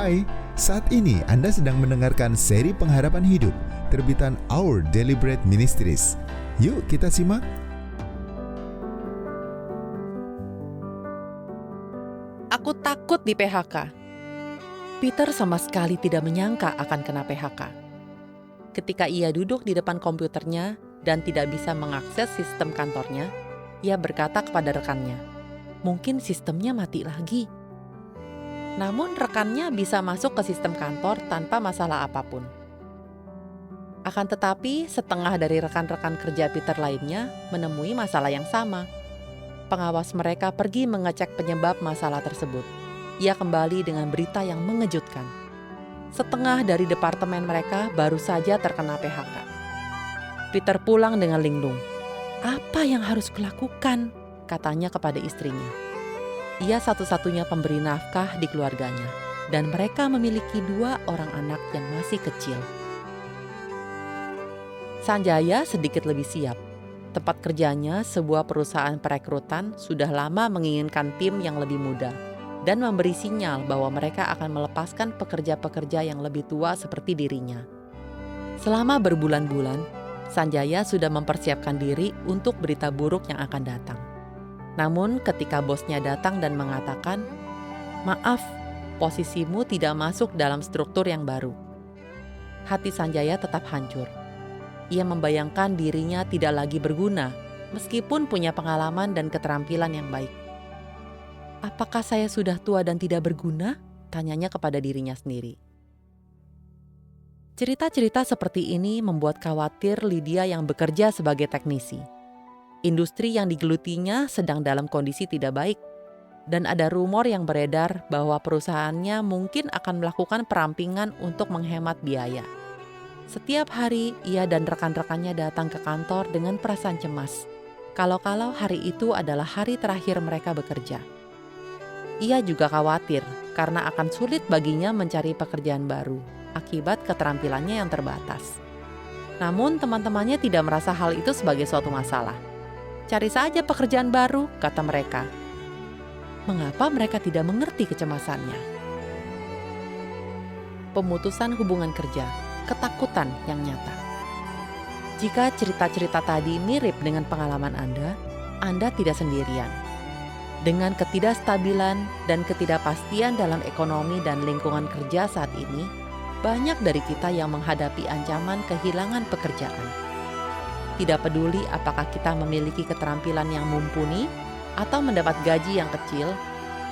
Hai, saat ini Anda sedang mendengarkan seri pengharapan hidup terbitan Our Daily Bread Ministries. Yuk kita simak. Aku takut di PHK. Peter sama sekali tidak menyangka akan kena PHK. Ketika ia duduk di depan komputernya dan tidak bisa mengakses sistem kantornya, ia berkata kepada rekannya, "Mungkin sistemnya mati lagi." Namun rekannya bisa masuk ke sistem kantor tanpa masalah apapun. Akan tetapi, setengah dari rekan-rekan kerja Peter lainnya menemui masalah yang sama. Pengawas mereka pergi mengecek penyebab masalah tersebut. Ia kembali dengan berita yang mengejutkan. Setengah dari departemen mereka baru saja terkena PHK. Peter pulang dengan linglung. "Apa yang harus kulakukan?" katanya kepada istrinya. Ia satu-satunya pemberi nafkah di keluarganya, dan mereka memiliki 2 orang anak yang masih kecil. Sanjaya sedikit lebih siap. Tempat kerjanya, sebuah perusahaan perekrutan, sudah lama menginginkan tim yang lebih muda dan memberi sinyal bahwa mereka akan melepaskan pekerja-pekerja yang lebih tua seperti dirinya. Selama berbulan-bulan, Sanjaya sudah mempersiapkan diri untuk berita buruk yang akan datang. Namun ketika bosnya datang dan mengatakan, "Maaf, posisimu tidak masuk dalam struktur yang baru." Hati Sanjaya tetap hancur. Ia membayangkan dirinya tidak lagi berguna, meskipun punya pengalaman dan keterampilan yang baik. "Apakah saya sudah tua dan tidak berguna?" tanyanya kepada dirinya sendiri. Cerita-cerita seperti ini membuat khawatir Lydia yang bekerja sebagai teknisi. Industri yang digelutinya sedang dalam kondisi tidak baik, dan ada rumor yang beredar bahwa perusahaannya mungkin akan melakukan perampingan untuk menghemat biaya. Setiap hari, ia dan rekan-rekannya datang ke kantor dengan perasaan cemas, kalau-kalau hari itu adalah hari terakhir mereka bekerja. Ia juga khawatir karena akan sulit baginya mencari pekerjaan baru akibat keterampilannya yang terbatas. Namun teman-temannya tidak merasa hal itu sebagai suatu masalah. "Cari saja pekerjaan baru," kata mereka. Mengapa mereka tidak mengerti kecemasannya? Pemutusan hubungan kerja, ketakutan yang nyata. Jika cerita-cerita tadi mirip dengan pengalaman Anda tidak sendirian. Dengan ketidakstabilan dan ketidakpastian dalam ekonomi dan lingkungan kerja saat ini, banyak dari kita yang menghadapi ancaman kehilangan pekerjaan. Tidak peduli apakah kita memiliki keterampilan yang mumpuni atau mendapat gaji yang kecil,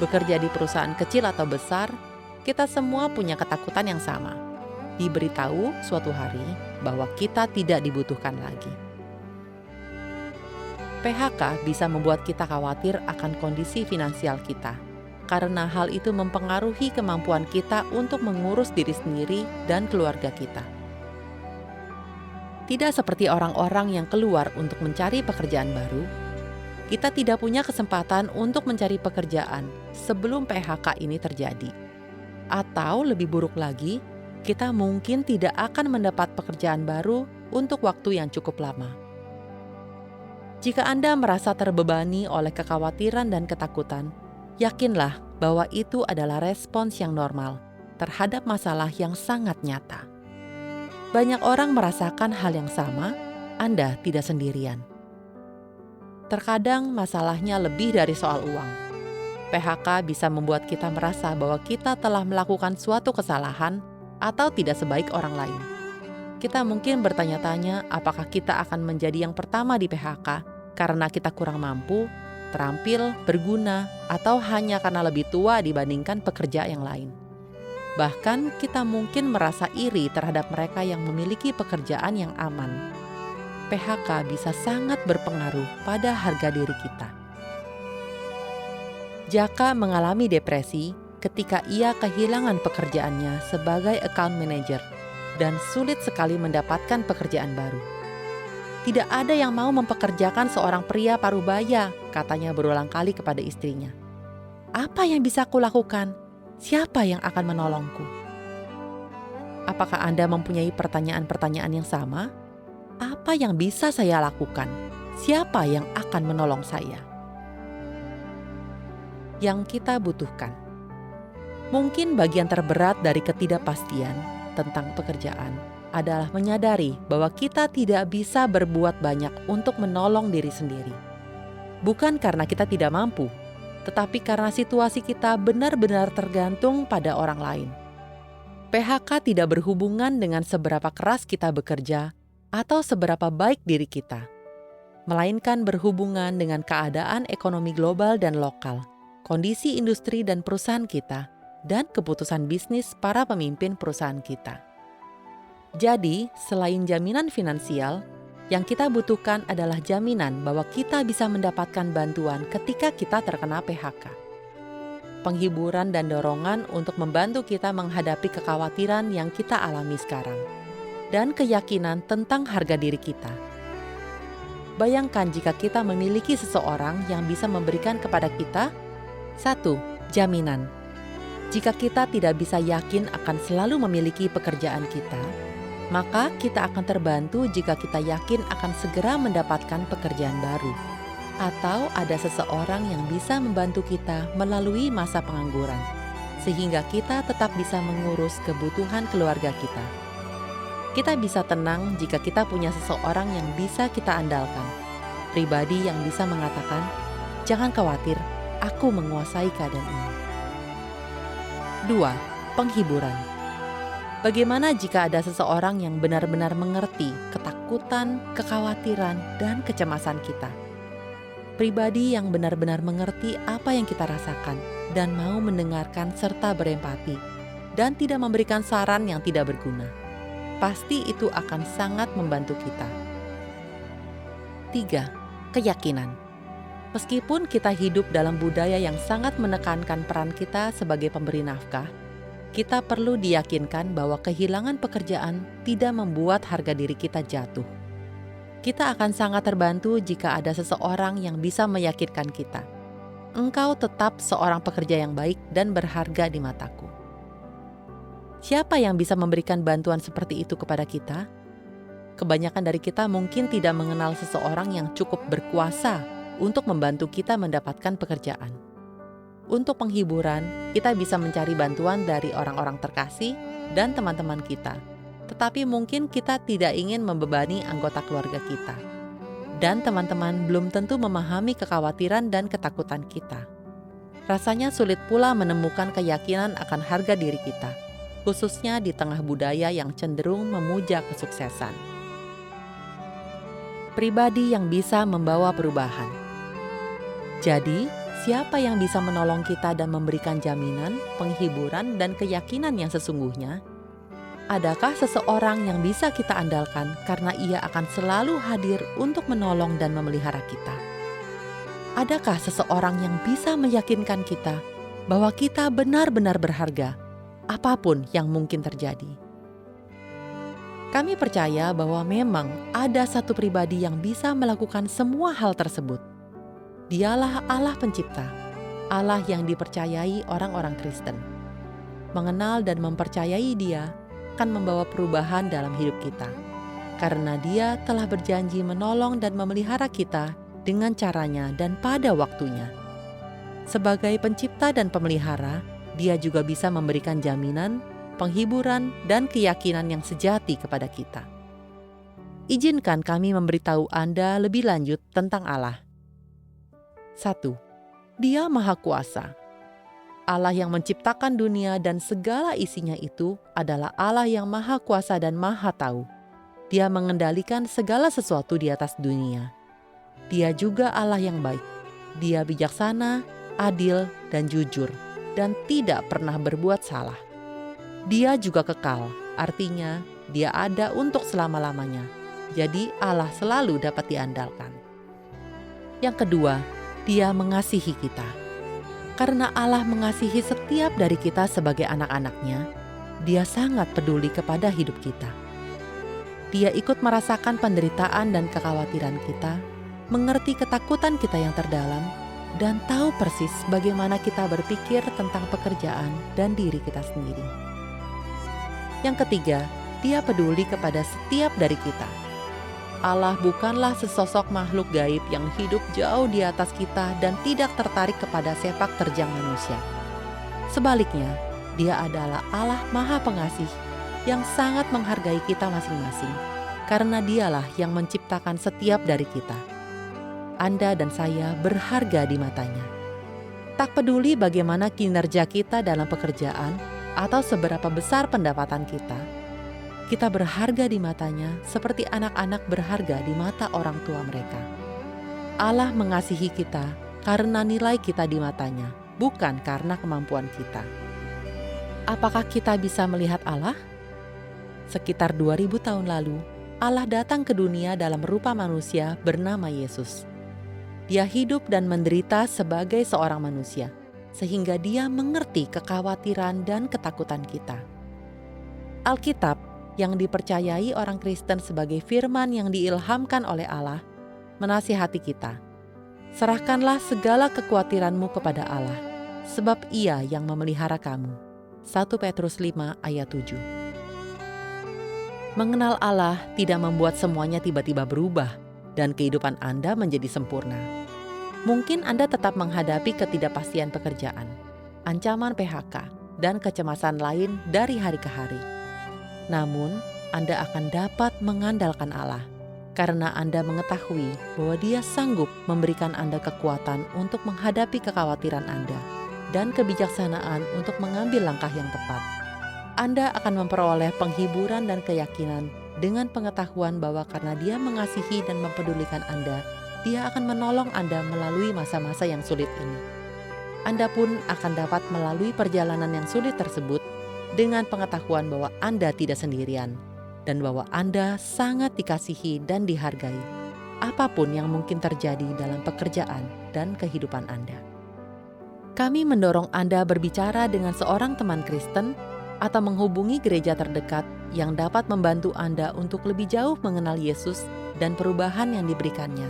bekerja di perusahaan kecil atau besar, kita semua punya ketakutan yang sama. Diberitahu suatu hari bahwa kita tidak dibutuhkan lagi. PHK bisa membuat kita khawatir akan kondisi finansial kita, karena hal itu mempengaruhi kemampuan kita untuk mengurus diri sendiri dan keluarga kita. Tidak seperti orang-orang yang keluar untuk mencari pekerjaan baru, kita tidak punya kesempatan untuk mencari pekerjaan sebelum PHK ini terjadi. Atau lebih buruk lagi, kita mungkin tidak akan mendapat pekerjaan baru untuk waktu yang cukup lama. Jika Anda merasa terbebani oleh kekhawatiran dan ketakutan, yakinlah bahwa itu adalah respons yang normal terhadap masalah yang sangat nyata. Banyak orang merasakan hal yang sama, Anda tidak sendirian. Terkadang masalahnya lebih dari soal uang. PHK bisa membuat kita merasa bahwa kita telah melakukan suatu kesalahan atau tidak sebaik orang lain. Kita mungkin bertanya-tanya apakah kita akan menjadi yang pertama di PHK karena kita kurang mampu, terampil, berguna, atau hanya karena lebih tua dibandingkan pekerja yang lain. Bahkan kita mungkin merasa iri terhadap mereka yang memiliki pekerjaan yang aman. PHK bisa sangat berpengaruh pada harga diri kita. Jaka mengalami depresi ketika ia kehilangan pekerjaannya sebagai account manager dan sulit sekali mendapatkan pekerjaan baru. "Tidak ada yang mau mempekerjakan seorang pria parubaya," katanya berulang kali kepada istrinya. "Apa yang bisa kulakukan? Siapa yang akan menolongku?" Apakah Anda mempunyai pertanyaan-pertanyaan yang sama? Apa yang bisa saya lakukan? Siapa yang akan menolong saya? Yang kita butuhkan. Mungkin bagian terberat dari ketidakpastian tentang pekerjaan adalah menyadari bahwa kita tidak bisa berbuat banyak untuk menolong diri sendiri. Bukan karena kita tidak mampu, tetapi karena situasi kita benar-benar tergantung pada orang lain. PHK tidak berhubungan dengan seberapa keras kita bekerja atau seberapa baik diri kita, melainkan berhubungan dengan keadaan ekonomi global dan lokal, kondisi industri dan perusahaan kita, dan keputusan bisnis para pemimpin perusahaan kita. Jadi, selain jaminan finansial, yang kita butuhkan adalah jaminan bahwa kita bisa mendapatkan bantuan ketika kita terkena PHK. Penghiburan dan dorongan untuk membantu kita menghadapi kekhawatiran yang kita alami sekarang, dan keyakinan tentang harga diri kita. Bayangkan jika kita memiliki seseorang yang bisa memberikan kepada kita 1. Jaminan. Jika kita tidak bisa yakin akan selalu memiliki pekerjaan kita, maka kita akan terbantu jika kita yakin akan segera mendapatkan pekerjaan baru, atau ada seseorang yang bisa membantu kita melalui masa pengangguran, sehingga kita tetap bisa mengurus kebutuhan keluarga kita. Kita bisa tenang jika kita punya seseorang yang bisa kita andalkan, pribadi yang bisa mengatakan, "Jangan khawatir, aku menguasai keadaan ini." 2. Penghiburan. Bagaimana jika ada seseorang yang benar-benar mengerti ketakutan, kekhawatiran, dan kecemasan kita? Pribadi yang benar-benar mengerti apa yang kita rasakan dan mau mendengarkan serta berempati dan tidak memberikan saran yang tidak berguna. Pasti itu akan sangat membantu kita. 3. Keyakinan. Meskipun kita hidup dalam budaya yang sangat menekankan peran kita sebagai pemberi nafkah, kita perlu diyakinkan bahwa kehilangan pekerjaan tidak membuat harga diri kita jatuh. Kita akan sangat terbantu jika ada seseorang yang bisa meyakinkan kita. Engkau tetap seorang pekerja yang baik dan berharga di mataku. Siapa yang bisa memberikan bantuan seperti itu kepada kita? Kebanyakan dari kita mungkin tidak mengenal seseorang yang cukup berkuasa untuk membantu kita mendapatkan pekerjaan. Untuk penghiburan, kita bisa mencari bantuan dari orang-orang terkasih dan teman-teman kita. Tetapi mungkin kita tidak ingin membebani anggota keluarga kita. Dan teman-teman belum tentu memahami kekhawatiran dan ketakutan kita. Rasanya sulit pula menemukan keyakinan akan harga diri kita, khususnya di tengah budaya yang cenderung memuja kesuksesan. Pribadi yang bisa membawa perubahan. Jadi, siapa yang bisa menolong kita dan memberikan jaminan, penghiburan, dan keyakinan yang sesungguhnya? Adakah seseorang yang bisa kita andalkan karena ia akan selalu hadir untuk menolong dan memelihara kita? Adakah seseorang yang bisa meyakinkan kita bahwa kita benar-benar berharga, apapun yang mungkin terjadi? Kami percaya bahwa memang ada satu pribadi yang bisa melakukan semua hal tersebut. Dialah Allah Pencipta, Allah yang dipercayai orang-orang Kristen. Mengenal dan mempercayai Dia akan membawa perubahan dalam hidup kita, karena Dia telah berjanji menolong dan memelihara kita dengan caranya dan pada waktunya. Sebagai pencipta dan pemelihara, Dia juga bisa memberikan jaminan, penghiburan, dan keyakinan yang sejati kepada kita. Izinkan kami memberitahu Anda lebih lanjut tentang Allah. 1. Dia Maha Kuasa. Allah yang menciptakan dunia dan segala isinya itu adalah Allah yang Maha Kuasa dan Maha Tahu. Dia mengendalikan segala sesuatu di atas dunia. Dia juga Allah yang baik. Dia bijaksana, adil, dan jujur, dan tidak pernah berbuat salah. Dia juga kekal, artinya Dia ada untuk selama-lamanya. Jadi Allah selalu dapat diandalkan. Yang kedua, Dia mengasihi kita. Karena Allah mengasihi setiap dari kita sebagai anak-anaknya, Dia sangat peduli kepada hidup kita. Dia ikut merasakan penderitaan dan kekhawatiran kita, mengerti ketakutan kita yang terdalam, dan tahu persis bagaimana kita berpikir tentang pekerjaan dan diri kita sendiri. Yang ketiga, Dia peduli kepada setiap dari kita. Allah bukanlah sesosok makhluk gaib yang hidup jauh di atas kita dan tidak tertarik kepada sepak terjang manusia. Sebaliknya, Dia adalah Allah Maha Pengasih yang sangat menghargai kita masing-masing, karena Dialah yang menciptakan setiap dari kita. Anda dan saya berharga di matanya. Tak peduli bagaimana kinerja kita dalam pekerjaan atau seberapa besar pendapatan kita berharga di matanya seperti anak-anak berharga di mata orang tua mereka. Allah mengasihi kita karena nilai kita di matanya, bukan karena kemampuan kita. Apakah kita bisa melihat Allah? Sekitar 2000 tahun lalu, Allah datang ke dunia dalam rupa manusia bernama Yesus. Dia hidup dan menderita sebagai seorang manusia, sehingga Dia mengerti kekhawatiran dan ketakutan kita. Alkitab yang dipercayai orang Kristen sebagai firman yang diilhamkan oleh Allah, menasihati kita. Serahkanlah segala kekhawatiranmu kepada Allah, sebab Ia yang memelihara kamu. 1 Petrus 5 ayat 7. Mengenal Allah tidak membuat semuanya tiba-tiba berubah dan kehidupan Anda menjadi sempurna. Mungkin Anda tetap menghadapi ketidakpastian pekerjaan, ancaman PHK, dan kecemasan lain dari hari ke hari. Namun, Anda akan dapat mengandalkan Allah karena Anda mengetahui bahwa Dia sanggup memberikan Anda kekuatan untuk menghadapi kekhawatiran Anda dan kebijaksanaan untuk mengambil langkah yang tepat. Anda akan memperoleh penghiburan dan keyakinan dengan pengetahuan bahwa karena Dia mengasihi dan mempedulikan Anda, Dia akan menolong Anda melalui masa-masa yang sulit ini. Anda pun akan dapat melalui perjalanan yang sulit tersebut dengan pengetahuan bahwa Anda tidak sendirian dan bahwa Anda sangat dikasihi dan dihargai, apapun yang mungkin terjadi dalam pekerjaan dan kehidupan Anda. Kami mendorong Anda berbicara dengan seorang teman Kristen atau menghubungi gereja terdekat yang dapat membantu Anda untuk lebih jauh mengenal Yesus dan perubahan yang diberikannya.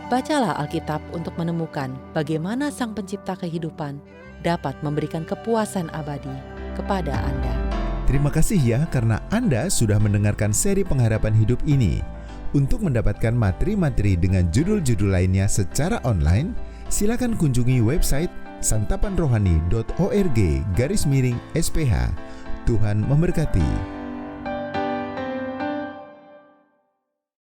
Bacalah Alkitab untuk menemukan bagaimana Sang Pencipta kehidupan dapat memberikan kepuasan abadi kepada Anda. Terima kasih ya karena Anda sudah mendengarkan seri pengharapan hidup ini. Untuk mendapatkan materi-materi dengan judul-judul lainnya secara online, silakan kunjungi website santapanrohani.org/SPH. Tuhan memberkati.